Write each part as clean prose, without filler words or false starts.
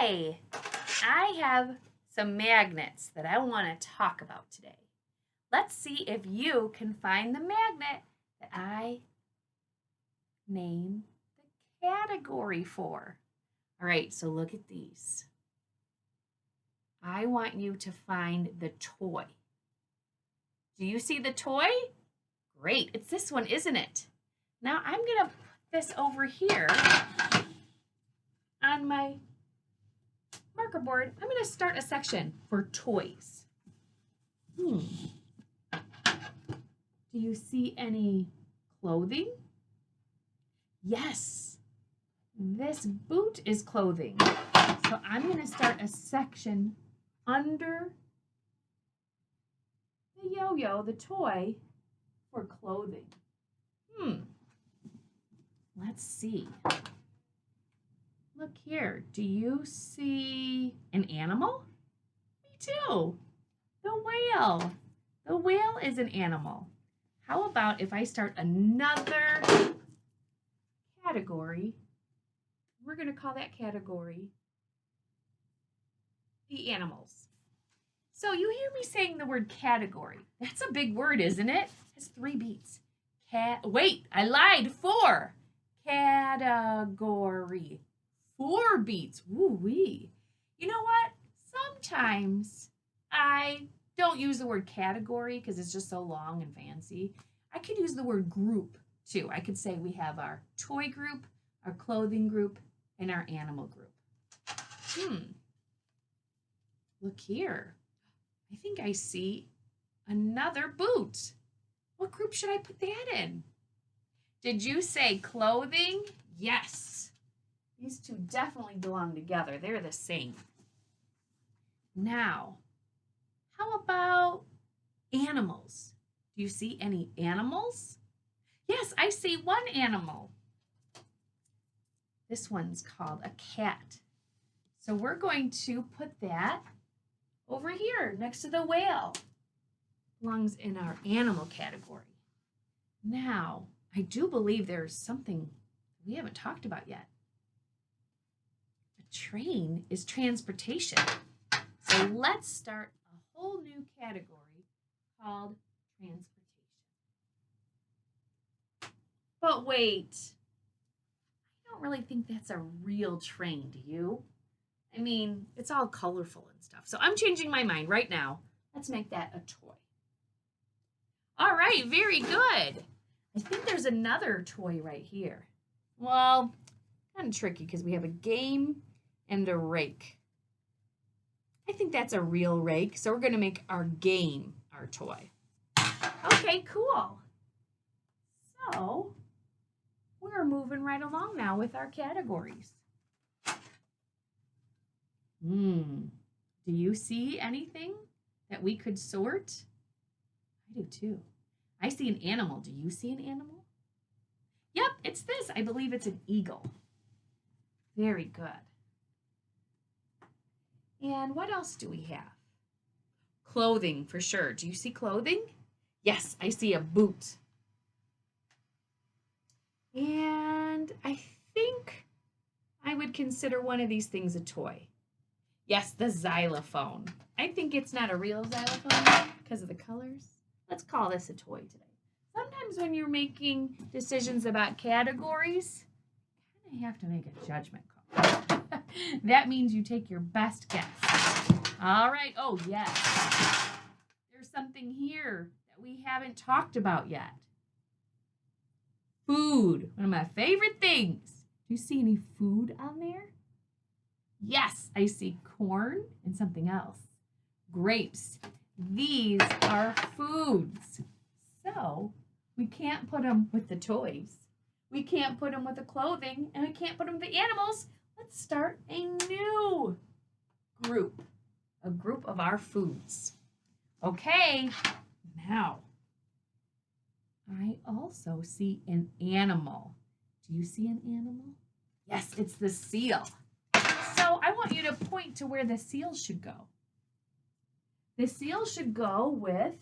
Hi! I have some magnets that I want to talk about today. Let's see if you can find the magnet that I named the category for. All right, so look at these. I want you to find the toy. Do you see the toy? Great, it's this one, isn't it? Now I'm going to put this over here on my marker board. I'm going to start a section for toys. Do you see any clothing? Yes, this boot is clothing. So I'm going to start a section under the yo-yo, the toy, for clothing. Let's see. Look here. Do you see an animal? Me too. The whale. The whale is an animal. How about if I start another category? We're going to call that category the animals. So you hear me saying the word category. That's a big word, isn't it? It has 3 beats. Wait, I lied. 4. Category. 4 beats. Woo-wee. You know what? Sometimes I don't use the word category because it's just so long and fancy. I could use the word group too. I could say we have our toy group, our clothing group, and our animal group. Look here. I think I see another boot. What group should I put that in? Did you say clothing? Yes. These two definitely belong together. They're the same. Now, how about animals? Do you see any animals? Yes, I see one animal. This one's called a cat. So we're going to put that over here next to the whale. Belongs in our animal category. Now, I do believe there's something we haven't talked about yet. A train is transportation. So let's start a whole new category called transportation. But wait, I don't really think that's a real train, do you? I mean, it's all colorful and stuff. So I'm changing my mind right now. Let's make that a toy. All right, very good. I think there's another toy right here. Well, kind of tricky because we have a game and a rake. I think that's a real rake, so we're going to make our game our toy. Okay, cool. So we're moving right along now with our categories. Do you see anything that we could sort? I do too. I see an animal. Do you see an animal? Yep, it's this. I believe it's an eagle. Very good. And what else do we have? Clothing, for sure. Do you see clothing? Yes, I see a boot. And I think I would consider one of these things a toy. Yes, the xylophone. I think it's not a real xylophone because of the colors. Let's call this a toy today. Sometimes when you're making decisions about categories, you kind of have to make a judgment call. That means you take your best guess. All right. Oh, yes. There's something here that we haven't talked about yet. Food. One of my favorite things. Do you see any food on there? Yes, I see corn and something else. Grapes. These are foods. So we can't put them with the toys. We can't put them with the clothing, and we can't put them with the animals. Let's start a new group, a group of our foods. Okay, now I also see an animal. Do you see an animal? Yes, it's the seal. So I want you to point to where the seal should go. The seal should go with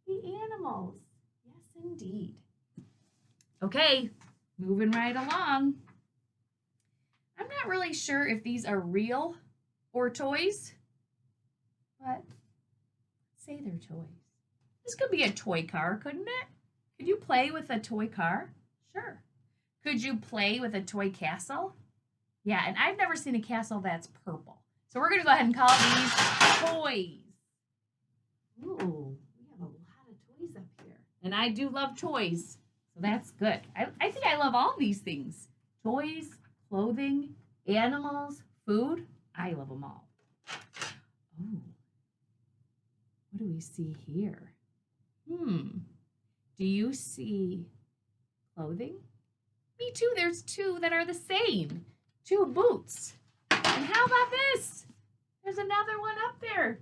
the animals. Yes, indeed. Okay, moving right along. I'm not really sure if these are real or toys, but say they're toys. This could be a toy car, couldn't it? Could you play with a toy car? Sure. Could you play with a toy castle? Yeah, and I've never seen a castle that's purple. So we're going to go ahead and call these toys. Ooh, we have a lot of toys up here. And I do love toys, so that's good. I think I love all these things. Toys, clothing, animals, food. I love them all. Oh, what do we see here? Do you see clothing? Me too. There's two that are the same. Two boots. And how about this? There's another one up there.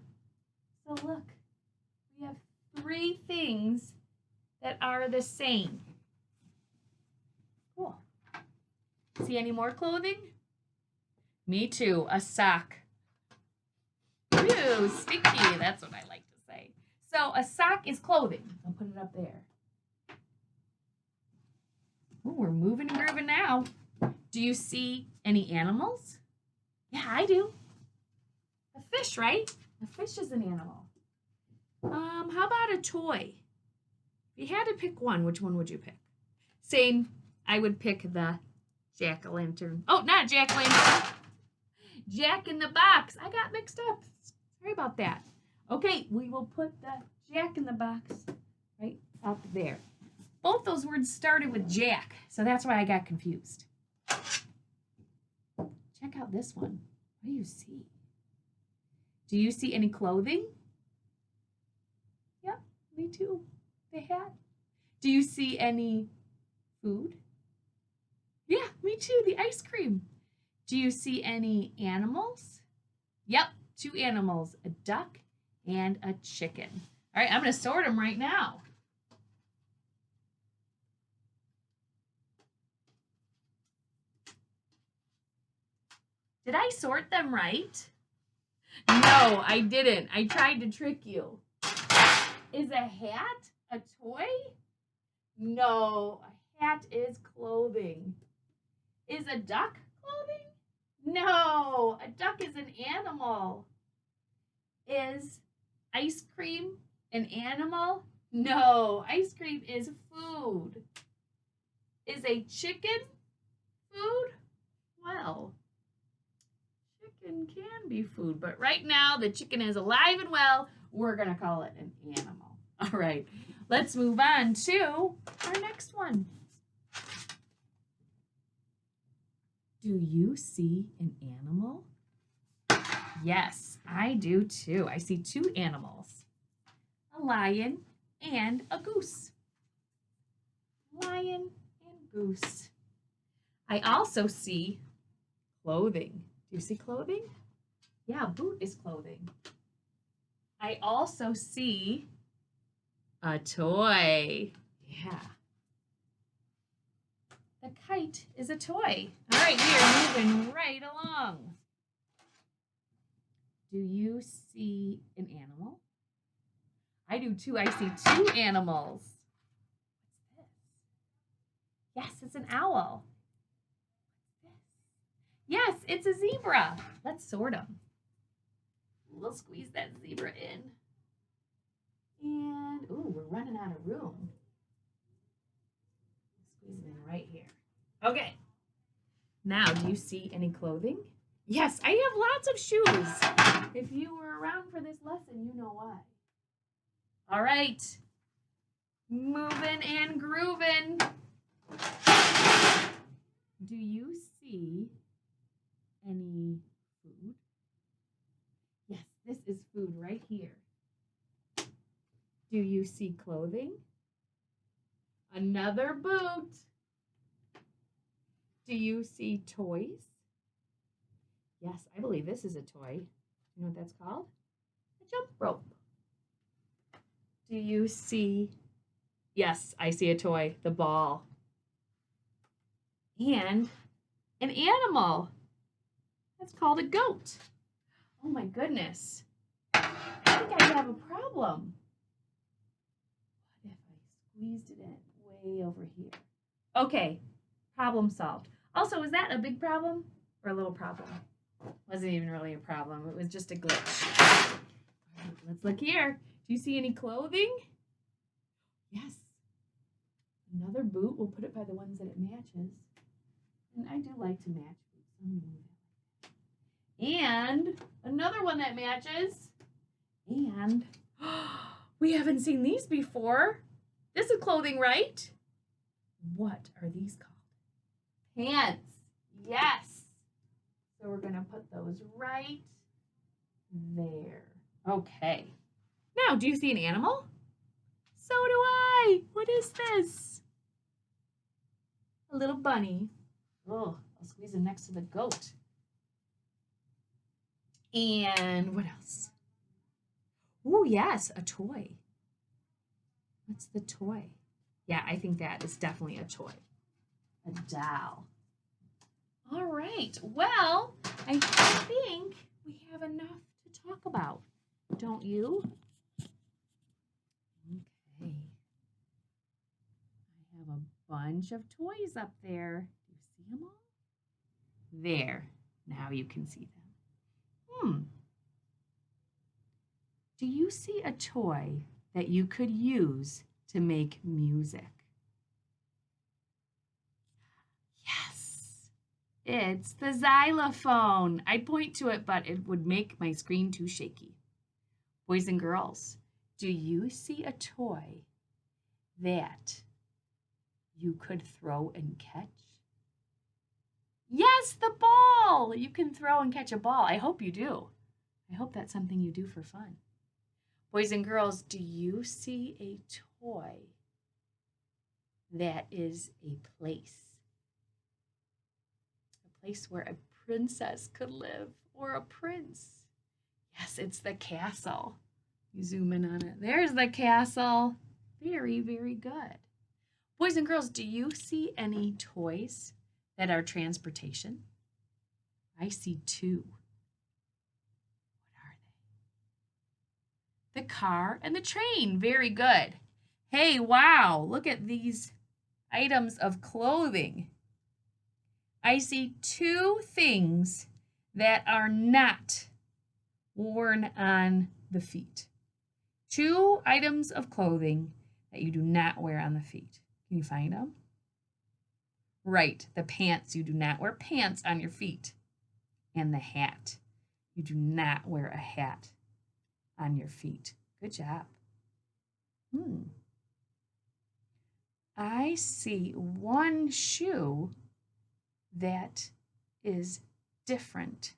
So look, we have 3 things that are the same. Cool. See any more clothing? Me too. A sock. Ooh, sticky. That's what I like to say. So a sock is clothing. I'll put it up there. Ooh, we're moving and grooving now. Do you see any animals? Yeah, I do. A fish, right? A fish is an animal. How about a toy? If you had to pick one, which one would you pick? Same, I would pick the jack-o'-lantern. Oh, not jack-o'-lantern. Jack in the Box. I got mixed up. Sorry about that. Okay, we will put the Jack in the Box right up there. Both those words started with Jack, so that's why I got confused. Check out this one. What do you see? Do you see any clothing? Yep, me too. The hat. Do you see any food? Yeah, me too. The ice cream. Do you see any animals? Yep, 2 animals, a duck and a chicken. All right, I'm going to sort them right now. Did I sort them right? No, I didn't. I tried to trick you. Is a hat a toy? No, a hat is clothing. Is a duck clothing? No, a duck is an animal. Is ice cream an animal? No, ice cream is food. Is a chicken food? Well, chicken can be food, but right now the chicken is alive and well. We're going to call it an animal. All right, let's move on to our next one. Do you see an animal? Yes, I do too. I see 2 animals, a lion and a goose. Lion and goose. I also see clothing. Do you see clothing? Yeah, boot is clothing. I also see a toy. Yeah. The kite is a toy. All right, we are moving right along. Do you see an animal? I do too. I see 2 animals. What's this? Yes, it's an owl. What's this? Yes, it's a zebra. Let's sort them. We'll squeeze that zebra in. And, ooh, we're running out of room. Squeeze it in right here. Okay. Now, do you see any clothing? Yes, I have lots of shoes. If you were around for this lesson, you know why. All right. Moving and grooving. Do you see any food? Yes, this is food right here. Do you see clothing? Another boot. Do you see toys? Yes, I believe this is a toy. You know what that's called? A jump rope. Do you see? Yes, I see a toy, the ball. And an animal. That's called a goat. Oh my goodness. I think I have a problem. What if I squeezed it in way over here? Okay, problem solved. Also, is that a big problem or a little problem. Wasn't even really a problem. It was just a glitch. All right, let's look here. Do you see any clothing? Yes. Another boot. We'll put it by the ones that it matches. And I do like to match boots. I'm gonna move it. And another one that matches. And we haven't seen these before. This is clothing, right? What are these called? Pants. Yes. So we're going to put those right there. Okay. Now, do you see an animal? So do I. What is this? A little bunny. Oh, I'll squeeze it next to the goat. And what else? Oh, yes, a toy. What's the toy? Yeah, I think that is definitely a toy. A doll. All right. Well, I think we have enough to talk about. Don't you? Okay. I have a bunch of toys up there. Do you see them all? There. Now you can see them. Do you see a toy that you could use to make music? Yes, it's the xylophone. I'd point to it, but it would make my screen too shaky. Boys and girls, do you see a toy that you could throw and catch? Yes, the ball. You can throw and catch a ball. I hope you do. I hope that's something you do for fun. Boys and girls, do you see a toy that is a place? A place where a princess could live or a prince. Yes, it's the castle. You zoom in on it. There's the castle. Very, very good. Boys and girls, do you see any toys that are transportation? I see two. The car and the train. Very good. Hey, wow, look at these items of clothing. I see two things that are not worn on the feet. Two items of clothing that you do not wear on the feet. Can you find them? Right, the pants. You do not wear pants on your feet. And the hat. You do not wear a hat on your feet. Good job. I see one shoe that is different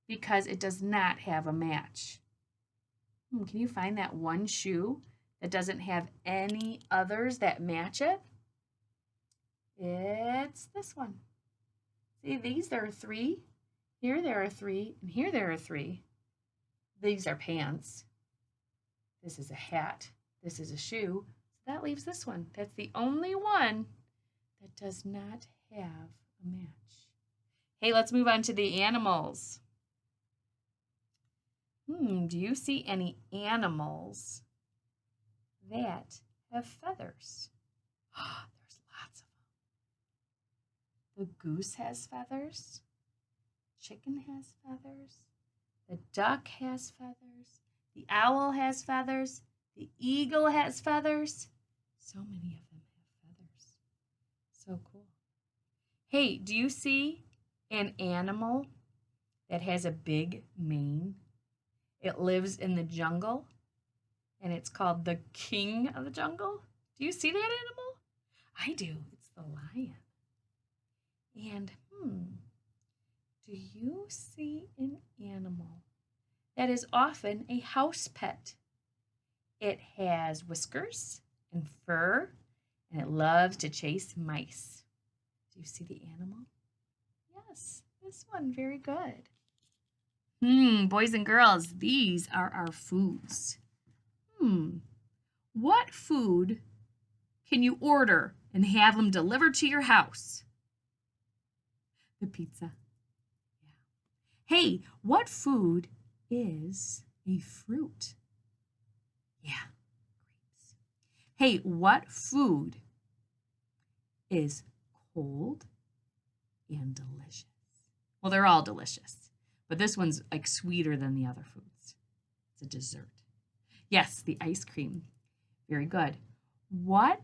because it does not have a match. Can you find that one shoe that doesn't have any others that match it? It's this one. See, these there are three. Here there are three, and here there are three. These are pants. This is a hat. This is a shoe. So that leaves this one. That's the only one that does not have a match. Hey, let's move on to the animals. Do you see any animals that have feathers? There's lots of them. The goose has feathers. Chicken has feathers. The duck has feathers. The owl has feathers. The eagle has feathers. So many of them have feathers. So cool. Hey, do you see an animal that has a big mane? It lives in the jungle, and it's called the king of the jungle. Do you see that animal? I do. It's the lion. And, do you see an animal that is often a house pet? It has whiskers and fur, and it loves to chase mice. Do you see the animal? Yes, this one. Very good. Boys and girls, these are our foods. What food can you order and have them delivered to your house? The pizza. Yeah. Hey, what food is a fruit? Yeah, grapes. Hey, what food is cold and delicious? Well, they're all delicious, but this one's like sweeter than the other foods. It's a dessert. Yes, the ice cream. Very good. What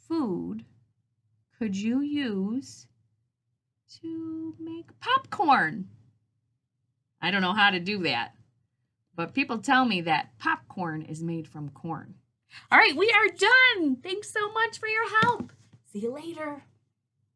food could you use to make popcorn? I don't know how to do that, but people tell me that popcorn is made from corn. All right, we are done. Thanks so much for your help. See you later.